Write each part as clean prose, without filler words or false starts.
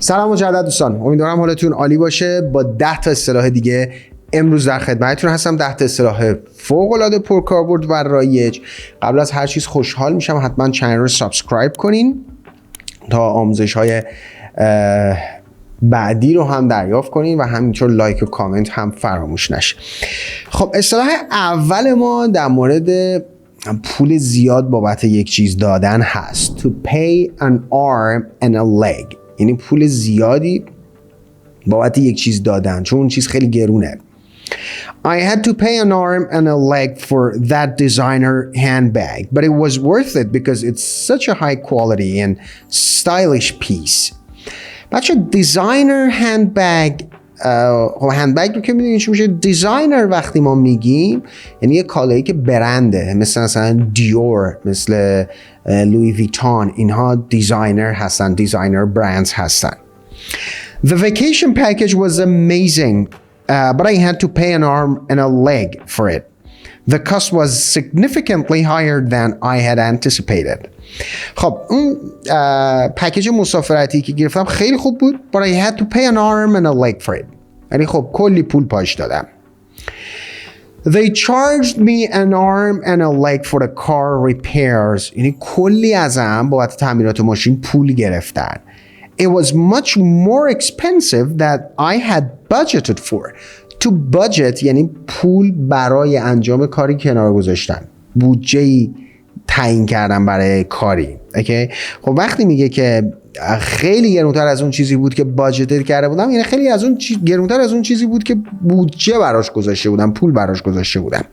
سلام مجدد دوستان، امیدوارم حالتون عالی باشه. با 10 تا اصطلاح دیگه امروز در خدمتتون هستم. 10 تا اصطلاح فوق العاده پرکاربرد و رایج. قبل از هر چیز خوشحال میشم حتما چنل رو سابسکرایب کنین تا آموزش های بعدی رو هم دریافت کنین و همینطور لایک و کامنت هم فراموش نشه. خب اصطلاح اول ما در مورد پول زیاد بابت یک چیز دادن هست. To pay an arm and a leg، یعنی پول زیادی بابت یک چیز دادن چون اون چیز خیلی گرونه. I had to pay an arm and a leg for that designer handbag, but it was worth it because it's such a high quality and stylish piece. بچه دیزاینر هندبگ، هندبگ رو که میدونید چی میشه؟ دیزاینر وقتی ما میگیم یعنی یه کالایی که برنده، مثلا دیور، مثل لوی ویتون، اینها دیزاینر هستن، دیزاینر برندز هستن. The vacation package was amazing, but I had to pay an arm and a leg for it. The cost was significantly higher than I had anticipated. خب اون پکیج مسافرتی که گرفتم خیلی خوب بود، but I had to pay an arm and a leg for it. یعنی خب کلی پول پاش دادم. They charged me an arm and a leg for the car repairs. یعنی کلی ازم بابت تعمیرات ماشین پول گرفتن. It was much more expensive than I had budgeted for. To budget یعنی پول برای انجام کاری کنار گذاشتن، بودجه‌ای تعیین کردن برای کاری. اوکی؟ خب وقتی میگه که خیلی گرونتر از اون چیزی بود که باجت کرده بودم، یعنی خیلی از اون گرونتر از اون چیزی بود که بودجه براش گذاشته بودم، پول براش گذاشته بودم.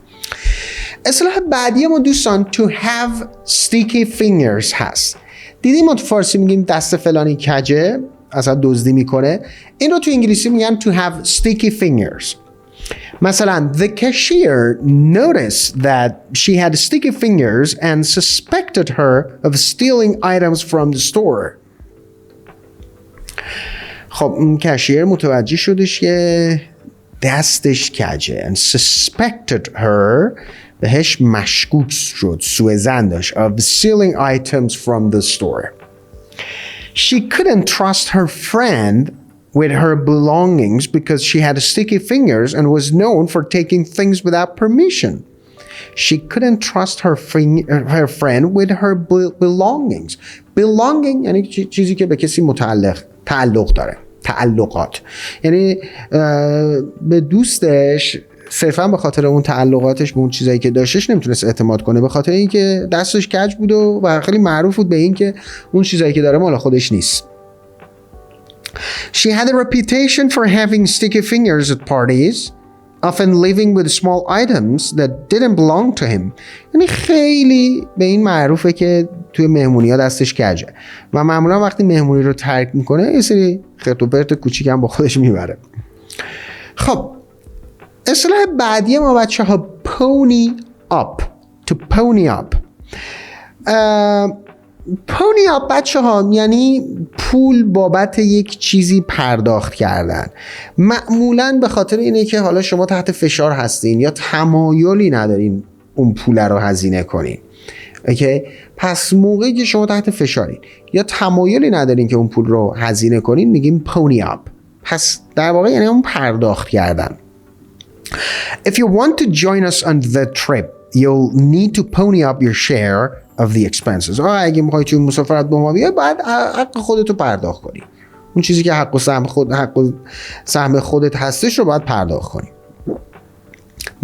اصطلاح بعدی ما دوستان to have sticky fingers هست. دیدیم ما تو فارسی میگیم دست فلانی کجه، اصلا دزدی میکنه. این رو تو انگلیسی میگن to have sticky fingers. مثلا the cashier noticed that she had sticky fingers and suspected her of stealing items from the store. خب اون کشیر متوجه شدش که دستش کجه and suspected her، بهش مشکوک شد، سوءظن داشت، of stealing items from the store. She couldn't trust her friend with her belongings because she had sticky fingers and was known for taking things without permission. She couldn't trust her friend with her belongings. Belonging یعنی چیزی که به کسی تعلق داره، تعلقات. یعنی به دوستش صرفا به خاطر اون تعلقاتش به اون چیزایی که داشتش نمیتونست اعتماد کنه، به خاطر اینکه دستش کج بود و خیلی معروف بود به این که اون چیزایی که داره مال خودش نیست. She had a reputation for having sticky fingers at parties, often living with small items that didn't belong to him. یعنی خیلی به این معروفه که توی مهمونی‌ها دستش کجه و معمولا وقتی مهمونی رو ترک میکنه یه سری خرت و پرت کوچیک هم با خودش میبره. خب اصطلاح بعدی ما بچه‌ها pony up. To pony up. پونی آپ بچه ها یعنی پول بابت یک چیزی پرداخت کردن. معمولاً به خاطر اینه که حالا شما تحت فشار هستین یا تمایلی ندارین اون پول رو هزینه کنین. اوکی؟ پس موقعی که شما تحت فشارین یا تمایلی ندارین که اون پول رو هزینه کنین میگیم پونی آپ. پس در واقع یعنی اون پرداخت کردن. If you want to join us on the trip, you'll need to pony up your share of the expenses. اگه میخوای توی مسافرت با ما بیای باید حق خودتو پرداخت کنی. اون چیزی که حق و سهم خودت هستش رو باید پرداخت کنی.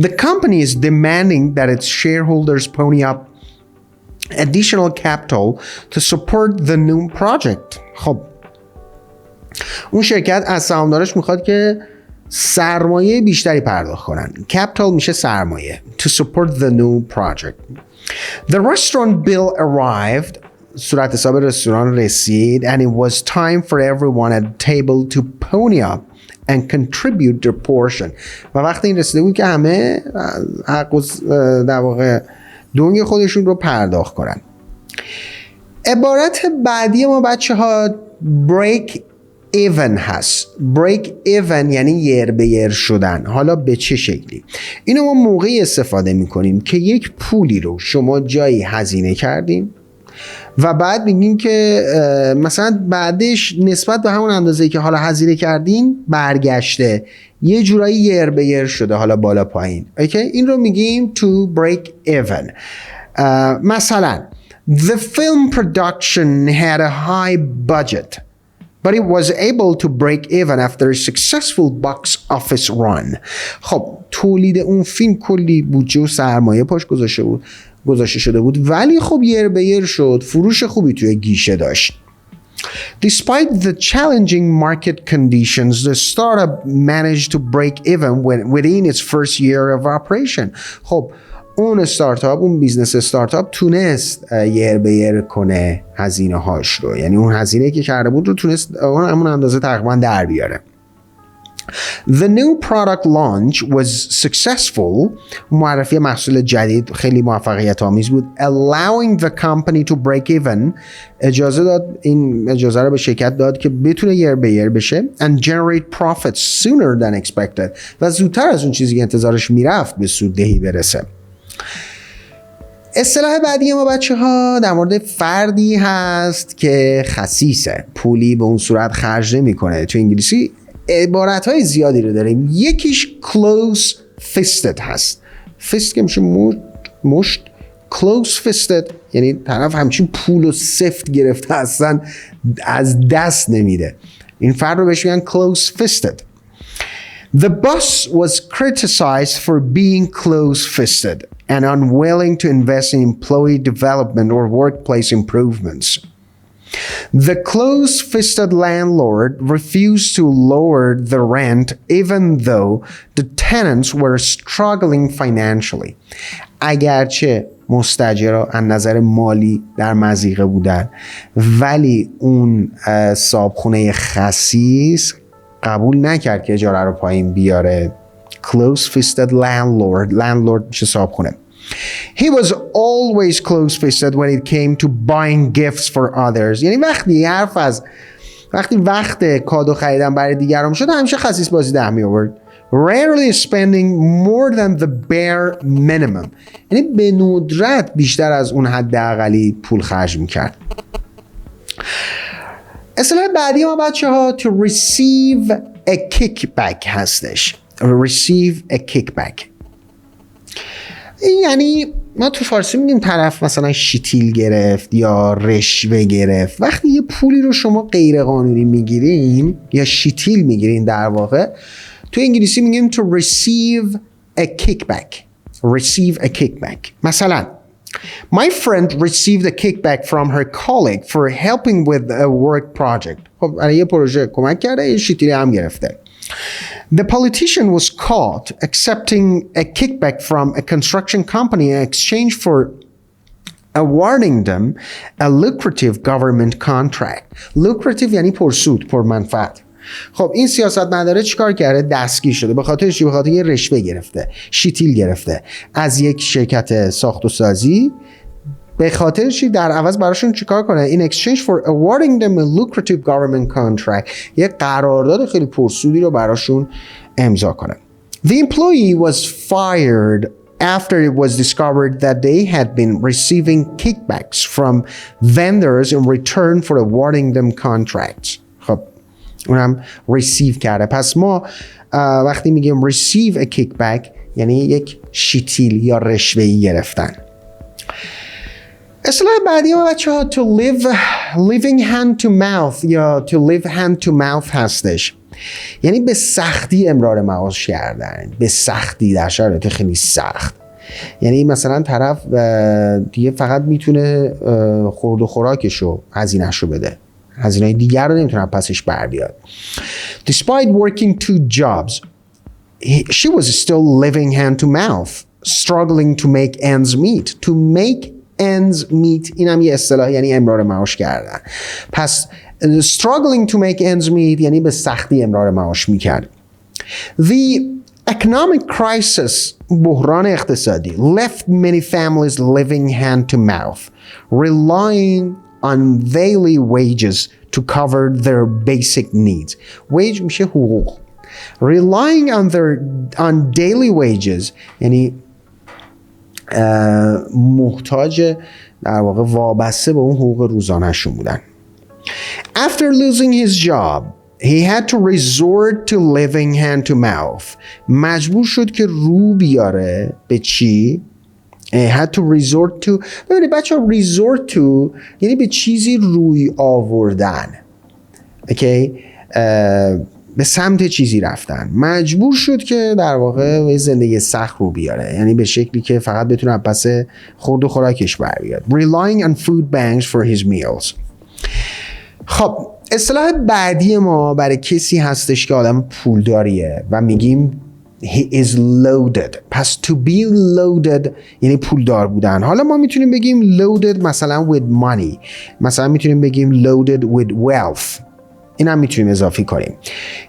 The company is demanding that its shareholders pony up additional capital to support the new project. خب اون شرکت از سهامدارش میخواد که سرمایه بیشتری پرداخت کنن. Capital میشه سرمایه. To support the new project. The restaurant bill arrived. صورت حساب رستوران رسید and it was time for everyone at the table to pony up and contribute their portion. و وقتی این رسیده بود که همه حق در واقع دونگ خودشون رو پرداخت کنن. عبارت بعدی ما بچه ها break even هست. break even یعنی یر به یر شدن. حالا به چه شکلی؟ اینو ما موقعی استفاده میکنیم که یک پولی رو شما جایی هزینه کردین و بعد میگین که مثلا بعدش نسبت به همون اندازه‌ای که حالا هزینه کردین برگشته، یه جورایی یر به یر شده، حالا بالا پایین. اوکی، این رو میگیم to break even. مثلا the film production had a high budget but it was able to break even after a successful box office run. خب تولید اون فیلم کلی بودجه و سرمایه پاش گذاشته شده بود، ولی خب یر به یر شد، فروش خوبی توی گیشه داشت. Despite the challenging market conditions, the startup managed to break even within its first year of operation. خب اون استارتاپ، اون بیزنس استارتاپ تونست یر به یر کنه هزینه هاش رو، یعنی اون هزینه که کرده بود رو تونست همون اندازه تقریبا در بیاره. The new product launch was successful. معرفی محصول جدید خیلی موفقیت آمیز بود. Allowing the company to break even. اجازه رو به شرکت داد که بتونه یر به یر بشه. And generate profits sooner than expected. و زودتر از اون چیزی که انتظارش میرفت به سوددهی برسه. اصطلاح بعدی ما بچه ها در مورد فردی هست که خسیسه، پولی به اون صورت خرج نمی کنه. تو انگلیسی عبارت های زیادی رو داریم. یکیش close fisted هست. fist که میشه مشت. close fisted یعنی طرف همچین پول و سفت گرفته اصلا از دست نمیده. این فرد رو بهش میگن close fisted. The boss was criticized for being close-fisted and unwilling to invest in employee development or workplace improvements. The close-fisted landlord refused to lower the rent even though the tenants were struggling financially. اگرچه مستاجرها از نظر مالی در مضیقه بودن، ولی اون صاحبخونه خسیس قبول نکرد که اجاره رو پایین بیاره. Close-fisted landlord میشه صاحبخونه. He was always close-fisted when it came to buying gifts for others. یعنی وقتی وقت کادو خریدن برای دیگران شد همیشه خسیس بازی در می آورد. Rarely spending more than the bare minimum. یعنی به ندرت بیشتر از اون حداقلی پول خرج میکرد. اصطلاح بعدی ما بچه ها to receive a kickback هستش. receive a kickback یعنی ما تو فارسی میگیم طرف مثلا شیتیل گرفت یا رشوه گرفت. وقتی یه پولی رو شما غیر قانونی میگیرین یا شیتیل میگیرین در واقع، تو انگلیسی میگیم to receive a kickback. receive a kickback. مثلا My friend received a kickback from her colleague for helping with a work project. خب برای یه پروژه کمک کرده، یه شیتیلی هم گرفته. The politician was caught accepting a kickback from a construction company in exchange for awarding them a lucrative government contract. Lucrative یعنی پرسود، پرمنفعت. خب این سیاستمدار چیکار کرده؟ دستگیر شده. به خاطر چی؟ به خاطر یه رشوه گرفته، شیتیل گرفته از یک شرکت ساخت و سازی. به خاطر چی؟ در عوض براشون چیکار کنه؟ In exchange for awarding them a lucrative government contract. یه قرارداد خیلی پرسودی رو براشون امضا کنه. The employee was fired after it was discovered that they had been receiving kickbacks from vendors in return for awarding them contracts. خب اونم receive کرده. پس ما وقتی میگیم receive a kickback یعنی یک شیتیل یا رشوه‌ای گرفتن. اصطلاح بعدی ما بچه ها to living hand to mouth یا to live hand to mouth هستش. یعنی به سختی امرار معاش کردن، به سختی در شرایط خیلی سخت. یعنی مثلا طرف دیگه فقط میتونه خورد و خوراکشو هزینه‌شو بده، هزینه دیگر رو نمیتونه پسش بر بیاد. Despite working 2 jobs, she was still living hand to mouth, struggling to make ends meet. To make ends meet این هم یه اصطلاح یعنی امرار معاش کردن. پس struggling to make ends meet یعنی به سختی امرار معاش میکرد. The economic crisis بحران اقتصادی left many families living hand to mouth, relying on daily wages to cover their basic needs. Wage میشه حقوق. Relying on daily wages یعنی محتاج در واقع وابسته به اون حقوق روزانه‌شون بودن. After losing his job, he had to resort to living hand to mouth. مجبور شد که رو بیاره به چی؟ had to resort to. ببینید بچه ها resort to یعنی به چیزی روی آوردن. اوکی؟ به سمت چیزی رفتن. مجبور شد که در واقع زندگی سخت رو بیاره، یعنی به شکلی که فقط بتونه پس خورد و خوراکش بر بیاد. Relying on food banks for his meals. خب اصطلاح بعدی ما برای کسی هستش که آدم پولداریه و میگیم he is loaded. پس to be loaded یعنی پولدار بودن. حالا ما میتونیم بگیم loaded مثلا with money، مثلا میتونیم بگیم loaded with wealth. این هم میتونیم اضافی کنیم.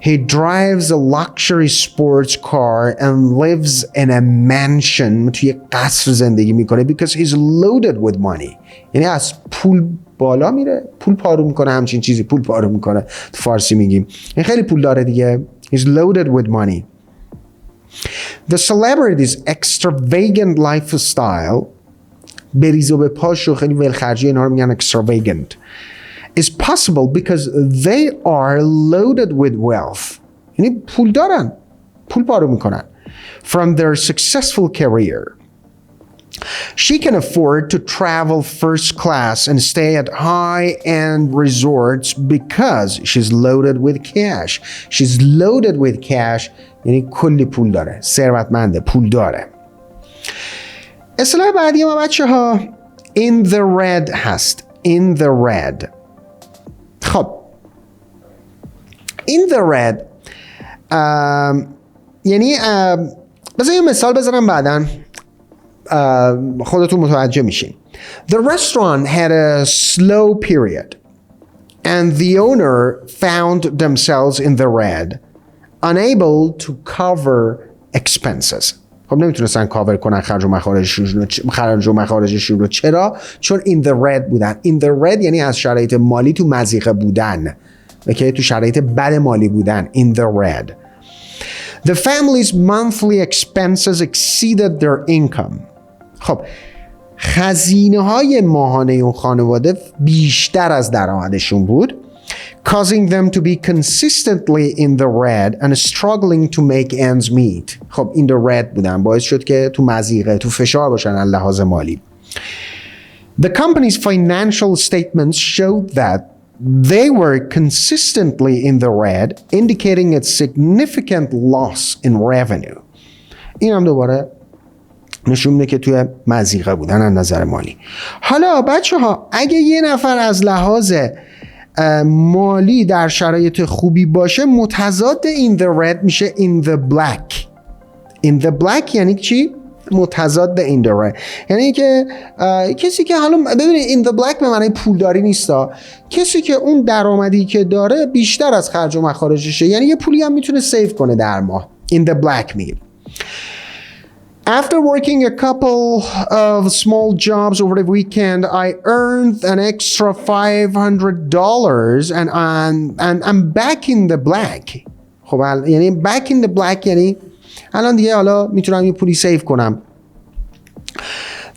He drives a luxury sports car and lives in a mansion. توی قصر زندگی میکنه because he's loaded with money. یعنی از پول بالا میره، پول پارو میکنه، همچین چیزی پول پارو میکنه تو فارسی میگیم. این خیلی پول داره دیگه. He's loaded with money. The celebrity's extravagant lifestyle، بریز و به پاش و خیلی ولخرجی اینا رو میگن extravagant، is possible because they are loaded with wealth. یعنی پول دارن، پول پارو میکنن. From their successful career. She can afford to travel first class and stay at high-end resorts because she's loaded with cash. She's loaded with cash یعنی کلی پول داره، ثروتمنده، پول داره. اصطلاح بعدی ما بچه ها in the red هست. In the red. خب in the red یعنی بذار یه مثال بزنم بعداً خودتون متوجه میشین. The restaurant had a slow period and the owner found themselves in the red, unable to cover expenses. خب نمیتونستن کاور کنن خرج و مخارجشون رو. چرا؟ چون in the red بودن. in the red یعنی از شرایط مالی تو مضیقه بودن، اوکی، تو شرایط بد مالی بودن. in the red. The family's monthly expenses exceeded their income. خب خزینه های ماهانه اون خانواده بیشتر از درآمدشون بود. Causing them to be consistently in the red and struggling to make ends meet. خب in the red بودن، باعث شد که تو مضیقه، تو فشار باشن از لحاظ مالی. The company's financial statements showed that they were consistently in the red, indicating a significant loss in revenue. این هم دوباره نشون میده که توی مضیقه بودن از نظر مالی. حالا بچه ها اگه یه نفر از لحاظ مالی در شرایط خوبی باشه، متضاد in the red میشه in the black. in the black یعنی چی؟ متضاد in the red یعنی که کسی که حالا ببینید in the black به معنی پولداری نیستا، کسی که اون درآمدی که داره بیشتر از خرج و مخارجشه، یعنی یه پولی هم میتونه سیو کنه در ماه. in the black میگیم. After working a couple of small jobs over the weekend, I earned an extra $500 and I'm back in the black. خب یعنی back in the black یعنی الان دیگه حالا میتونم یه پولی سیو کنم.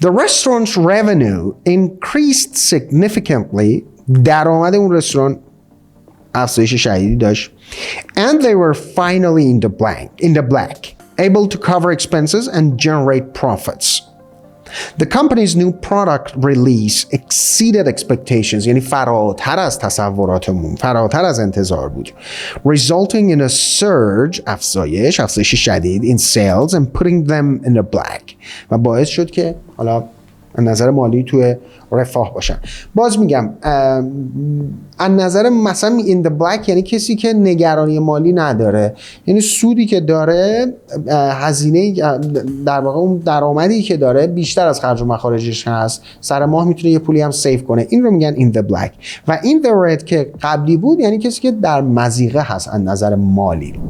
The restaurant's revenue increased significantly. درآمد اون رستوران افزایش شدیدی داشت. And they were finally in the black. Able to cover expenses and generate profits. The company's new product release exceeded expectations. یعنی فراتر از تصوراتمون، فراتر از انتظار بود. Resulting in a surge، افزایش شدید in sales and putting them in the black. و باعث شد که حالا از نظر مالی توی رفاه باشن. باز میگم از نظر مثلا in the black یعنی کسی که نگرانی مالی نداره، یعنی سودی که داره، هزینه در واقع اون درآمدی که داره بیشتر از خرج و مخارجش هست، سر ماه میتونه یه پولی هم سیو کنه. این رو میگن in the black. و in the red که قبلی بود یعنی کسی که در مضیقه هست از نظر مالی.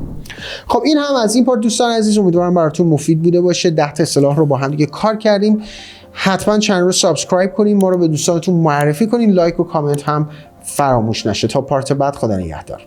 خب این هم از این پارت دوستان عزیز، امیدوارم براتون مفید بوده باشه. 10 تا اصطلاح رو با هم دیگه کار کردیم. حتما چنل رو سابسکرایب کنین، ما رو به دوستانتون معرفی کنین، لایک و کامنت هم فراموش نشه. تا پارت بعد، خدا نگهدار.